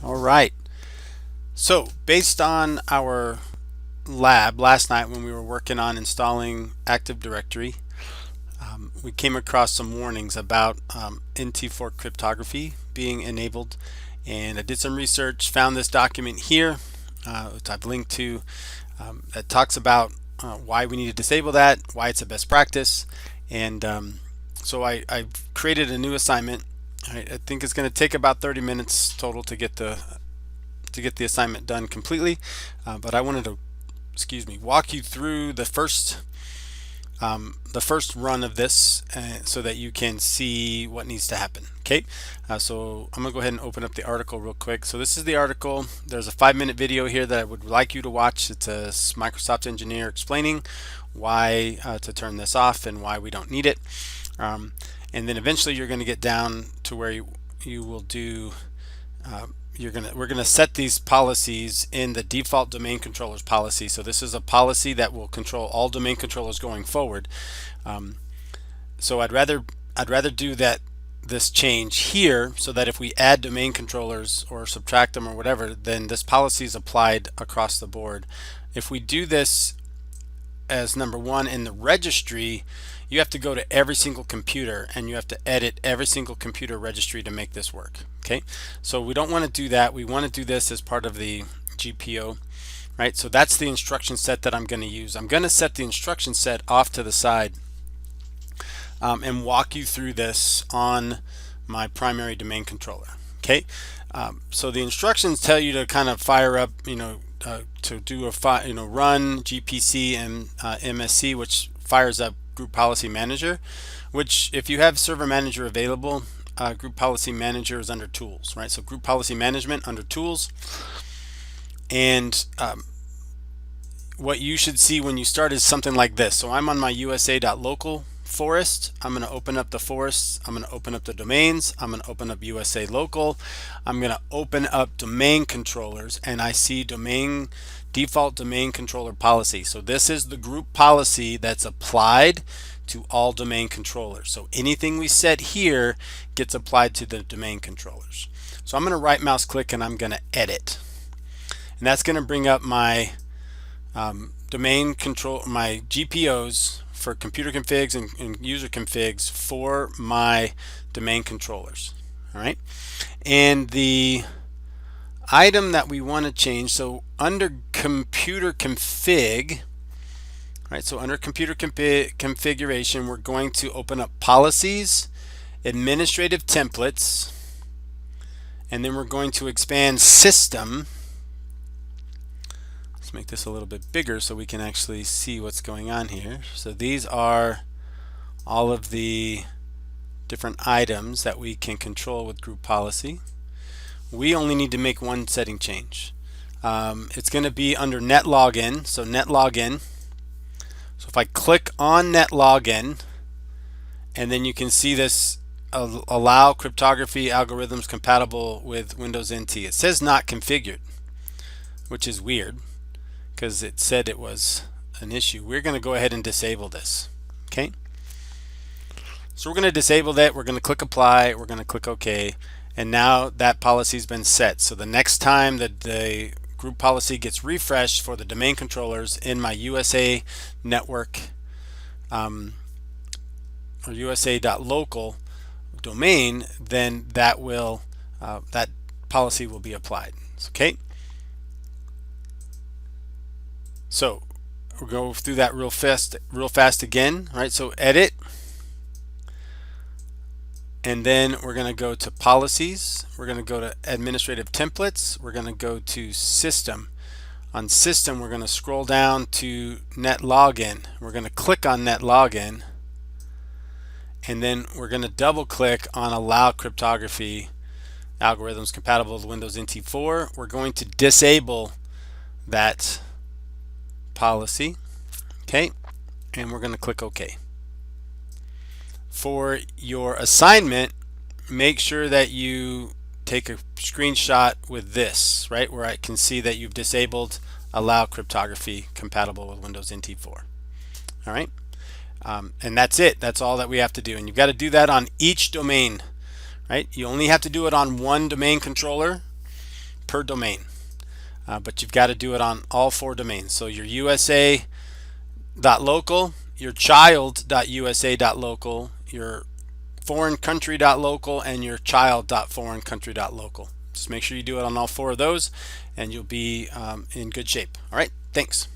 All right. So based on our lab last night when we were working on installing Active Directory, we came across some warnings about NT4 cryptography being enabled, and I did some research, found this document here, which I've linked to, that talks about why we need to disable that, why it's a best practice, and so I've created a new assignment. I think it's going to take about 30 minutes total to get the assignment done completely, but I wanted to, walk you through the first run of this so that you can see what needs to happen. Okay, so I'm gonna go ahead and open up the article real quick. So this is the article. There's a 5-minute video here that I would like you to watch. It's a Microsoft engineer explaining why to turn this off and why we don't need it. And then eventually you're going to get down to where you will do we're gonna set these policies in the default domain controllers policy. So this is a policy that will control all domain controllers going forward. So I'd rather do this change here, so that if we add domain controllers or subtract them or whatever, then this policy is applied across the board. If we do this as number one in the registry, you have to go to every single computer and you have to edit every single computer registry to make this work. Okay, so we don't want to do that. We want to do this as part of the GPO, right? So that's the instruction set that I'm going to use. I'm going to set the instruction set off to the side and walk you through this on my primary domain controller. Okay, so the instructions tell you to kind of fire up, to do a run GPC and MSC, which fires up Group Policy Manager, which if you have Server Manager available, Group Policy Manager is under Tools, right? So Group Policy Management under Tools, and what you should see when you start is something like this. So I'm on my USA.local forest. I'm going to open up the forests. I'm going to open up the domains. I'm going to open up USA local. I'm going to open up domain controllers, and I see default domain controller policy. So this is the group policy that's applied to all domain controllers. So anything we set here gets applied to the domain controllers. So I'm going to right mouse click and I'm going to edit, and that's going to bring up my domain control, my GPOs for computer configs and user configs for my domain controllers. All right, and the item that we want to change, so under computer config, right, so under computer configuration, we're going to open up policies, administrative templates, and then we're going to expand system. Let's make this a little bit bigger so we can actually see what's going on here. So these are all of the different items that we can control with group policy. We only need to make one setting change. It's going to be under net login. So net login. So if I click on net login, and then you can see this allow cryptography algorithms compatible with Windows NT. It says not configured, which is weird because it said it was an issue. We're going to go ahead and disable this. Okay. So we're going to disable that. We're going to click apply. We're going to click OK. And now that policy has been set. So the next time that the group policy gets refreshed for the domain controllers in my USA network or USA.local domain, then that policy will be applied. Okay. So we'll go through that real fast again. All right. So edit. And then we're going to go to policies. We're going to go to administrative templates. We're going to go to system. On system, we're going to scroll down to net login. We're going to click on net login. And then we're going to double click on allow cryptography algorithms compatible with Windows NT4. We're going to disable that policy. Okay. And we're going to click OK. For your assignment, make sure that you take a screenshot with this, right, where I can see that you've disabled allow cryptography compatible with Windows NT4. All right, and that's it. That's all that we have to do, and you've got to do that on each domain, right? You only have to do it on one domain controller, per domain. But you've got to do it on all 4 domains. So your USA.local, your child.usa.local, your foreign-country.local, and your child.foreign-country.local. Just make sure you do it on all 4 of those, and you'll be in good shape. All right, thanks.